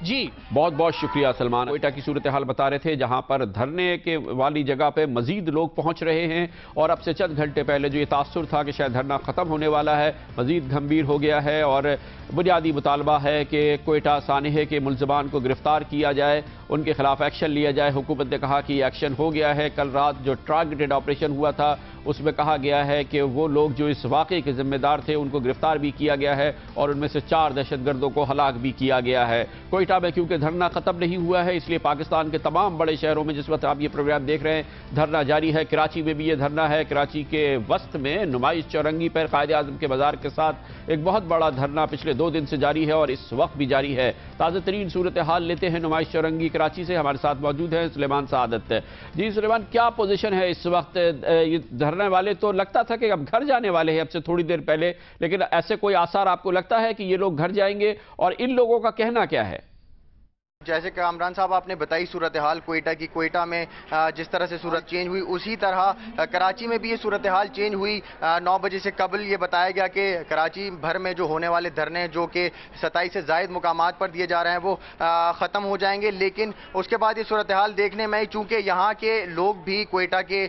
جی بہت بہت شکریہ سلمان. کوئٹہ کی صورتحال بتا رہے تھے جہاں پر دھرنے کے والی جگہ پہ مزید لوگ پہنچ رہے ہیں اور اب سے چند گھنٹے پہلے جو یہ تاثر تھا کہ شاید دھرنا ختم ہونے والا ہے مزید گھمبیر ہو گیا ہے اور بنیادی مطالبہ ہے کہ کوئٹہ سانحے کے ملزمان کو گرفتار کیا جائے, ان کے خلاف ایکشن لیا جائے. حکومت نے کہا کہ یہ ایکشن ہو گیا ہے. کل رات جو ٹارگیٹڈ آپریشن ہوا تھا اس میں کہا گیا ہے کہ وہ لوگ جو اس واقعے کے ذمہ دار تھے ان کو گرفتار بھی کیا گیا ہے اور ان میں سے 4 دہشت گردوں کو ہلاک بھی کیا گیا ہے. کوئٹہ میں کیونکہ دھرنا ختم نہیں ہوا ہے اس لیے پاکستان کے تمام بڑے شہروں میں جس وقت آپ یہ پروگرام دیکھ رہے ہیں دھرنا جاری ہے. کراچی میں بھی یہ دھرنا ہے. کراچی کے وسط میں نمائش چورنگی پر قائد اعظم کے مزار کے ساتھ ایک بہت بڑا دھرنا پچھلے 2 دن سے جاری ہے اور اس وقت بھی جاری ہے. تازہ ترین صورتحال لیتے ہیں نمائش چورنگی کراچی سے. ہمارے ساتھ موجود ہیں سلیمان سعادت. جی سلیمان, کیا پوزیشن ہے اس وقت؟ یہ دھرنے والے تو لگتا تھا کہ اب گھر جانے والے ہیں اب سے تھوڑی دیر پہلے, لیکن ایسے کوئی آثار آپ کو لگتا ہے کہ یہ لوگ گھر جائیں گے؟ اور ان لوگوں کا کہنا کیا ہے؟ جیسے کہ کامران صاحب آپ نے بتائی صورتحال کوئٹہ کی, کوئٹہ میں جس طرح سے صورت چینج ہوئی اسی طرح کراچی میں بھی یہ صورتحال چینج ہوئی. 9 بجے سے قبل یہ بتایا گیا کہ کراچی بھر میں جو ہونے والے دھرنے جو کہ 27 سے زائد مقامات پر دیے جا رہے ہیں وہ ختم ہو جائیں گے. لیکن اس کے بعد یہ صورتحال دیکھنے میں چونکہ یہاں کے لوگ بھی کوئٹہ کے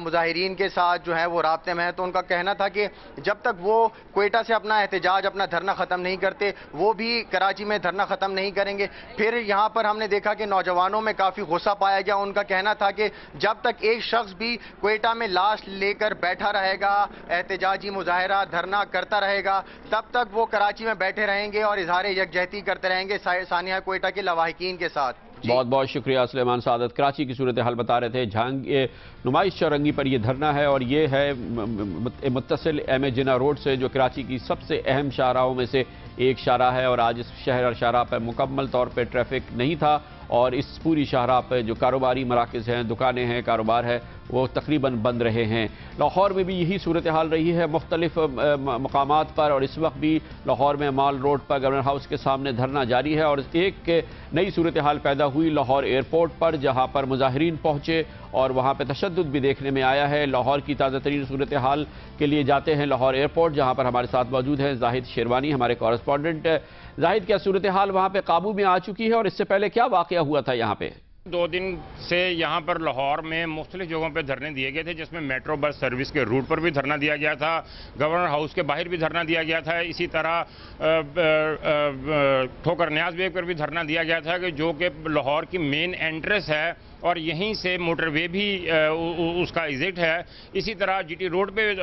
مظاہرین کے ساتھ جو ہے وہ رابطے میں ہیں, تو ان کا کہنا تھا کہ جب تک وہ کوئٹہ سے اپنا احتجاج اپنا دھرنا ختم نہیں کرتے وہ بھی کراچی میں دھرنا ختم نہیں کریں گے. پھر یہاں پر ہم نے دیکھا کہ نوجوانوں میں کافی غصہ پایا گیا. ان کا کہنا تھا کہ جب تک ایک شخص بھی کوئٹہ میں لاش لے کر بیٹھا رہے گا, احتجاجی مظاہرہ دھرنا کرتا رہے گا, تب تک وہ کراچی میں بیٹھے رہیں گے اور اظہار یکجہتی کرتے رہیں گے سانحہ کوئٹہ کے لواحقین کے ساتھ. بہت بہت شکریہ سلیمان سعادت. کراچی کی صورتحال بتا رہے تھے. نمائش چورنگی پر یہ دھرنا ہے اور یہ ہے متصل ایم اے جناح روڈ سے جو کراچی کی سب سے اہم شاہراہوں میں سے ایک شاہراہ ہے اور آج اس شہر اور شاہراہ پر مکمل طور پہ ٹریفک نہیں تھا اور اس پوری شاہراہ پہ جو کاروباری مراکز ہیں, دکانیں ہیں, کاروبار ہے وہ تقریباً بند رہے ہیں. لاہور میں بھی یہی صورتحال رہی ہے مختلف مقامات پر اور اس وقت بھی لاہور میں مال روڈ پر گورنر ہاؤس کے سامنے دھرنا جاری ہے. اور ایک نئی صورتحال پیدا ہوئی لاہور ایئرپورٹ پر جہاں پر مظاہرین پہنچے اور وہاں پہ تشدد بھی دیکھنے میں آیا ہے. لاہور کی تازہ ترین صورتحال کے لیے جاتے ہیں لاہور ایئرپورٹ جہاں پر ہمارے ساتھ موجود ہیں زاہد شیروانی ہمارے کورسپونڈنٹ. زاہد, کیا صورتحال وہاں پہ قابو میں آ چکی ہے اور اس سے پہلے کیا واقعہ ہوا تھا یہاں پہ؟ 2 دن سے یہاں پر لاہور میں مختلف جگہوں پہ دھرنے دیے گئے تھے جس میں میٹرو بس سروس کے روٹ پر بھی دھرنا دیا گیا تھا, گورنر ہاؤس کے باہر بھی دھرنا دیا گیا تھا, اسی طرح ٹھوکر نیاز بیگ پر بھی دھرنا دیا گیا تھا کہ جو کہ لاہور کی مین انٹرنس ہے اور یہیں سے موٹر وے بھی اس کا ایگزٹ ہے. اسی طرح جی ٹی روڈ پہ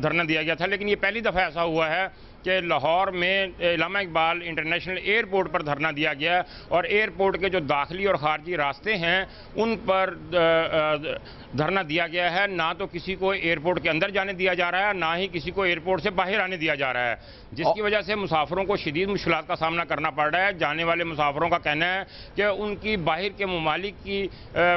دھرنا دیا گیا تھا. لیکن یہ پہلی دفعہ ایسا ہوا ہے کہ لاہور میں علامہ اقبال انٹرنیشنل ایئرپورٹ پر دھرنا دیا گیا اور ایئرپورٹ کے جو داخلی اور خارجی راستے ہیں ان پر دھرنا دیا گیا ہے. نہ تو کسی کو ایئرپورٹ کے اندر جانے دیا جا رہا ہے نہ ہی کسی کو ایئرپورٹ سے باہر آنے دیا جا رہا ہے, جس کی وجہ سے مسافروں کو شدید مشکلات کا سامنا کرنا پڑ رہا ہے. جانے والے مسافروں کا کہنا ہے کہ ان کی باہر کے ممالک کی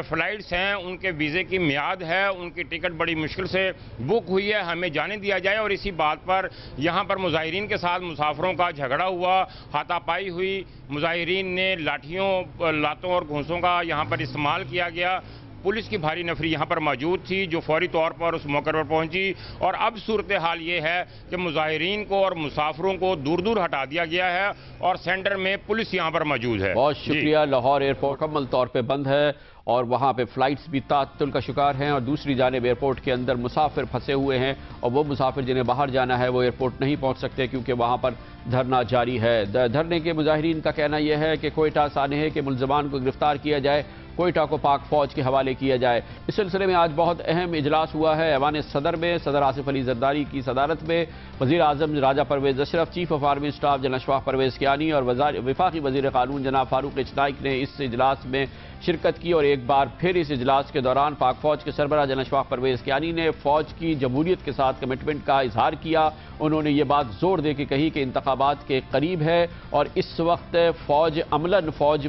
فلائٹس ہیں, ان کے ویزے کی میعاد ہے, ان کی ٹکٹ بڑی مشکل سے بک ہوئی ہے, ہمیں جانے دیا جائے. اور اسی بات پر یہاں پر مظاہرین کے ساتھ مسافروں کا جھگڑا ہوا, ہاتھا پائی ہوئی. مظاہرین نے لاٹھیوں, لاتوں اور گھونسوں کا یہاں پر استعمال کیا گیا. پولیس کی بھاری نفری یہاں پر موجود تھی جو فوری طور پر اس موقع پر پہنچی اور اب صورتحال یہ ہے کہ مظاہرین کو اور مسافروں کو دور دور ہٹا دیا گیا ہے اور سینٹر میں پولیس یہاں پر موجود ہے. بہت شکریہ. لاہور ایئرپورٹ مکمل طور پہ بند ہے اور وہاں پہ فلائٹس بھی تعطل کا شکار ہیں اور دوسری جانب ایئرپورٹ کے اندر مسافر پھنسے ہوئے ہیں اور وہ مسافر جنہیں باہر جانا ہے وہ ایئرپورٹ نہیں پہنچ سکتے کیونکہ وہاں پر دھرنا جاری ہے. دھرنے کے مظاہرین کا کہنا یہ ہے کہ کوئٹہ سانحے کے ملزمان کو گرفتار کیا جائے, کوئٹہ کو پاک فوج کے حوالے کیا جائے. اس سلسلے میں آج بہت اہم اجلاس ہوا ہے ایوان صدر میں. صدر آصف علی زرداری کی صدارت میں وزیر اعظم Raja Pervez Ashraf, chief of army staff general Ashfaq Pervez Kayani اور وفاقی وزیر قانون جناب فاروق اچنائک نے اس اجلاس میں شرکت کی. اور ایک بار پھر اس اجلاس کے دوران پاک فوج کے سربراہ جنرل اشفاق پرویز کیانی نے فوج کی جمہوریت کے ساتھ کمٹمنٹ کا اظہار کیا. انہوں نے یہ بات زور دے کے کہی کہ انتخابات کے قریب ہے اور اس وقت فوج عملاً فوج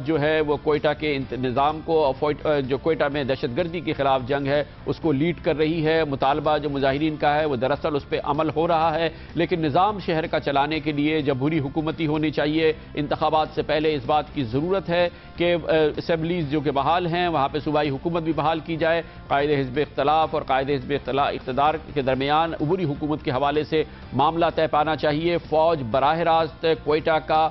جو ہے وہ کوئٹہ کے نظام کو, جو کوئٹہ میں دہشت گردی کے خلاف جنگ ہے اس کو لیڈ کر رہی ہے. مطالبہ جو مظاہرین کا ہے وہ دراصل اس پہ عمل ہو رہا ہے لیکن نظام شہر کا چلانے کے لیے جمہوری حکومتی ہونی چاہیے. انتخابات سے پہلے اس بات کی ضرورت ہے کہ اسمبلیز جو کہ بحال ہیں وہاں پہ صوبائی حکومت بھی بحال کی جائے. قائد حزب اختلاف اور قائد حزب اقتدار کے درمیان عبوری حکومت کے حوالے سے معاملہ طے پانا چاہیے. فوج براہ راست کوئٹہ کا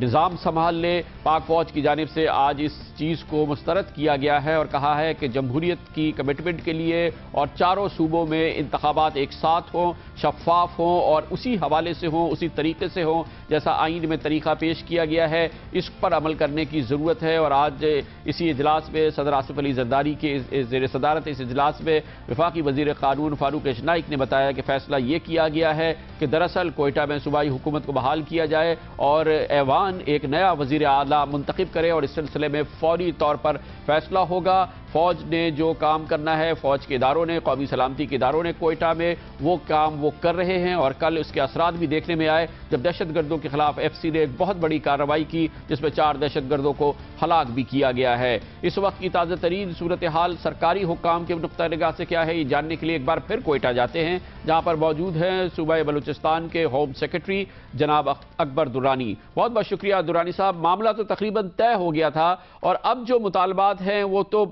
نظام سنبھال لے۔ پاک فوج کی جانب سے آج اس چیز کو مسترد کیا گیا ہے اور کہا ہے کہ جمہوریت کی کمٹمنٹ کے لیے اور چاروں صوبوں میں انتخابات ایک ساتھ ہوں، شفاف ہوں اور اسی حوالے سے ہوں، اسی طریقے سے ہوں جیسا آئین میں طریقہ پیش کیا گیا ہے، اس پر عمل کرنے کی ضرورت ہے۔ اور آج اسی اجلاس میں صدر آصف علی زرداری کے زیر صدارت اس اجلاس میں وفاقی وزیر قانون فاروق اشنائک نے بتایا کہ فیصلہ یہ کیا گیا ہے کہ دراصل کوئٹہ میں صوبائی حکومت کو بحال کیا جائے اور ایوان ایک نیا وزیر اعلیٰ منتخب کرے اور اس سلسلے میں فوری طور پر فیصلہ ہوگا۔ فوج نے جو کام کرنا ہے، فوج کے اداروں نے، قومی سلامتی کے اداروں نے کوئٹہ میں وہ کام وہ کر رہے ہیں اور کل اس کے اثرات بھی دیکھنے میں آئے جب دہشت گردوں کے خلاف ایف سی نے ایک بہت بڑی کارروائی کی جس میں 4 دہشت گردوں کو ہلاک بھی کیا گیا ہے۔ اس وقت کی تازہ ترین صورتحال سرکاری حکام کے نقطہ نگاہ سے کیا ہے، یہ جاننے کے لیے ایک بار پھر کوئٹہ جاتے ہیں جہاں پر موجود ہیں صوبہ بلوچستان کے ہوم سیکرٹری جناب اکبر درانی۔ بہت بہت شکریہ درانی صاحب۔ معاملہ تو تقریباً طے ہو گیا تھا اور اب جو مطالبات ہیں وہ تو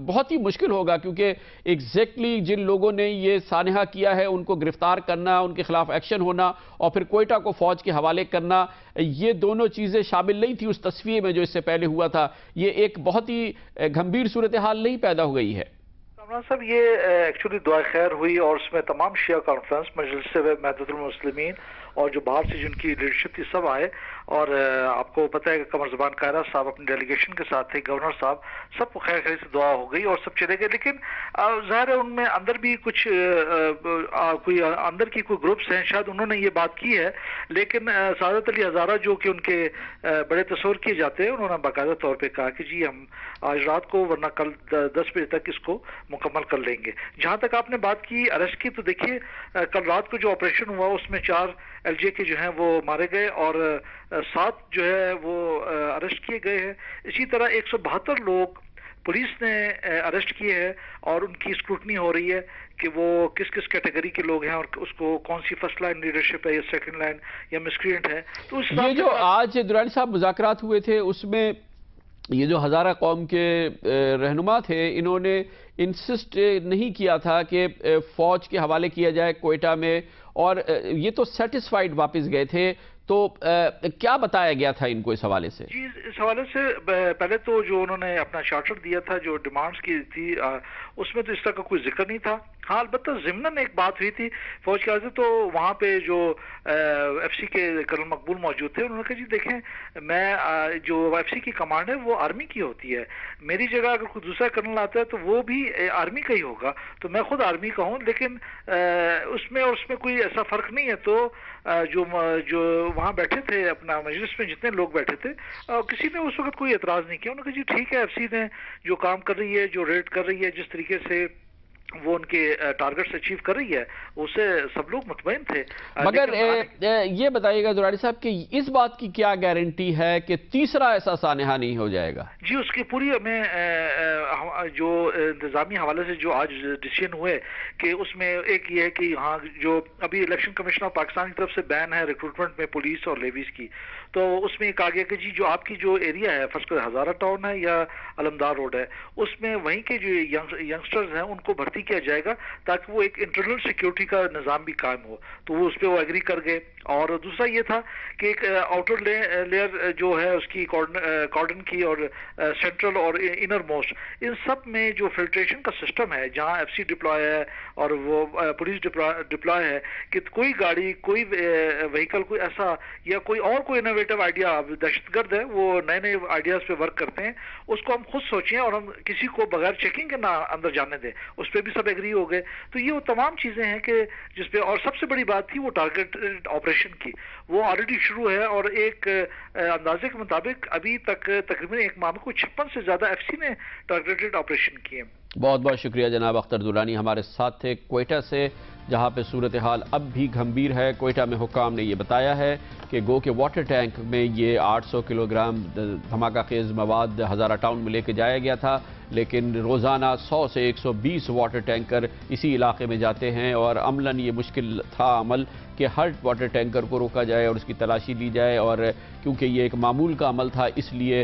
بہت ہی مشکل ہوگا کیونکہ ایگزیکٹلی جن لوگوں نے یہ سانحہ کیا ہے ان کو گرفتار کرنا، ان کے خلاف ایکشن ہونا اور پھر کوئٹہ کو فوج کے حوالے کرنا، یہ دونوں چیزیں شامل نہیں تھی اس تصفیے میں جو اس سے پہلے ہوا تھا۔ یہ ایک بہت ہی گھمبیر صورتحال نہیں پیدا ہو گئی ہے۔ کامران صاحب، یہ ایکچولی دعا خیر ہوئی اور اس میں تمام شیعہ کانفرنس، مجلس وحدت المسلمین اور جو باہر سے جن کی لیڈرشپ تھی سب آئے اور آپ کو پتہ ہے کہ قمر زبان قاہرہ صاحب اپنی ڈیلیگیشن کے ساتھ تھے، گورنر صاحب، سب کو خیر خیر سے دعا ہو گئی اور سب چلے گئے۔ لیکن ظاہر ہے ان میں اندر بھی کچھ کوئی اندر کی کوئی گروپس ہیں، شاید انہوں نے یہ بات کی ہے، لیکن سعادت علی ہزارہ جو کہ ان کے بڑے تصور کیے جاتے ہیں، انہوں نے باقاعدہ طور پہ کہا کہ جی ہم آج رات کو ورنہ کل 10 بجے تک اس کو مکمل کر لیں گے۔ جہاں تک آپ نے بات کی اریسٹ کی، تو دیکھیے کل رات کو جو آپریشن ہوا اس میں 4 ایل جے کے جو ہیں وہ مارے گئے اور 7 جو ہے وہ اریسٹ کیے گئے ہیں۔ اسی طرح 172 لوگ پولیس نے اریسٹ کیے ہیں اور ان کی اسکروٹنی ہو رہی ہے کہ وہ کس کس کیٹیگری کے لوگ ہیں اور اس کو کون سی فرسٹ لائن لیڈرشپ ہے یا سیکنڈ لائن یا مسکرینٹ ہے۔ تو اس یہ جو آج درانی صاحب مذاکرات ہوئے تھے اس میں یہ جو ہزارہ قوم کے رہنما تھے انہوں نے انسسٹ نہیں کیا تھا کہ فوج کے حوالے کیا جائے کوئٹہ میں، اور یہ تو سیٹسفائیڈ واپس گئے تھے، تو کیا بتایا گیا تھا ان کو اس حوالے سے؟ جی، اس حوالے سے پہلے تو جو انہوں نے اپنا چارٹر دیا تھا، جو ڈیمانڈز کی تھی، اس میں تو اس طرح کا کوئی ذکر نہیں تھا۔ ہاں، البتہ ضمناً ایک بات ہوئی تھی فوج کے حوالے سے، تو وہاں پہ جو ایف سی کے کرنل مقبول موجود تھے، انہوں نے کہا جی دیکھیں، میں جو ایف سی کی کمانڈ ہے وہ آرمی کی ہوتی ہے، میری جگہ اگر کوئی دوسرا کرنل آتا ہے تو وہ بھی آرمی کا ہی ہوگا، تو میں خود آرمی کا ہوں، لیکن اس میں کوئی ایسا فرق نہیں ہے۔ تو جو وہاں بیٹھے تھے اپنا مجلس میں جتنے لوگ بیٹھے تھے، کسی نے اس وقت کوئی اعتراض نہیں کیا۔ انہوں نے کہا جی ٹھیک ہے، ایف سی نے جو کام کر رہی ہے، جو ریڈ کر رہی ہے، جس طریقے سے وہ ان کے ٹارگٹس اچیو کر رہی ہے، اس سے سب لوگ مطمئن تھے۔ مگر یہ بتائیے گا درانی صاحب کہ اس بات کی کیا گارنٹی ہے کہ تیسرا ایسا سانحہ نہیں ہو جائے گا؟ جی، اس کی پوری ہمیں جو انتظامی حوالے سے جو آج ڈیسیژن ہوئے کہ اس میں ایک یہ ہے کہ ہاں جو ابھی الیکشن کمیشن آف پاکستان کی طرف سے بین ہے ریکروٹمنٹ میں پولیس اور لیویز کی، تو اس میں ایک آگیا کہ جی جو آپ کی جو ایریا ہے، فرض کریں ہزارہ ٹاؤن ہے یا علمدار روڈ ہے، اس میں وہیں کے جو ینگسٹرز ہیں ان کو بھرتی کیا جائے گا تاکہ وہ ایک انٹرنل سیکیورٹی کا نظام بھی قائم ہو۔ تو وہ اس پہ وہ ایگری کر گئے۔ اور دوسرا یہ تھا کہ ایک آؤٹر لیئر جو ہے اس کی کارڈن کی اور سینٹرل اور انر موسٹ، ان سب میں جو فلٹریشن کا سسٹم ہے، جہاں ایف سی ڈپلوائے ہے اور وہ پولیس ڈپلوائے ہے، کہ کوئی گاڑی، کوئی وہیکل، کوئی ایسا یا کوئی اور کوئی انوویٹو آئیڈیا، دہشت گرد ہے وہ نئے نئے آئیڈیاز پہ ورک کرتے ہیں، اس کو ہم خود سوچیں اور ہم کسی کو بغیر چیکنگ کے نہ اندر جانے دیں، اس پہ بھی سب ایگری ہو گئے۔ تو یہ وہ تمام چیزیں ہیں کہ جس پہ، اور سب سے بڑی بات تھی وہ ٹارگیٹڈ آپریشن کی، وہ آلریڈی شروع ہے اور ایک اندازے کے مطابق ابھی تک تقریباً ایک ماہ میں کوئی 56 سے زیادہ ایف سی نے ٹارگیٹڈ آپریشن کیے۔ بہت بہت شکریہ جناب اختر درانی ہمارے ساتھ تھے کوئٹہ سے، جہاں پہ صورتحال اب بھی گھمبیر ہے۔ کوئٹہ میں حکام نے یہ بتایا ہے کہ گو کے واٹر ٹینک میں یہ 800 کلو گرام دھماکہ خیز مواد ہزارہ ٹاؤن میں لے کے جایا گیا تھا، لیکن روزانہ 100 سے 120 واٹر ٹینکر اسی علاقے میں جاتے ہیں اور عملاً یہ مشکل تھا عمل کہ ہر واٹر ٹینکر کو روکا جائے اور اس کی تلاشی لی جائے، اور کیونکہ یہ ایک معمول کا عمل تھا اس لیے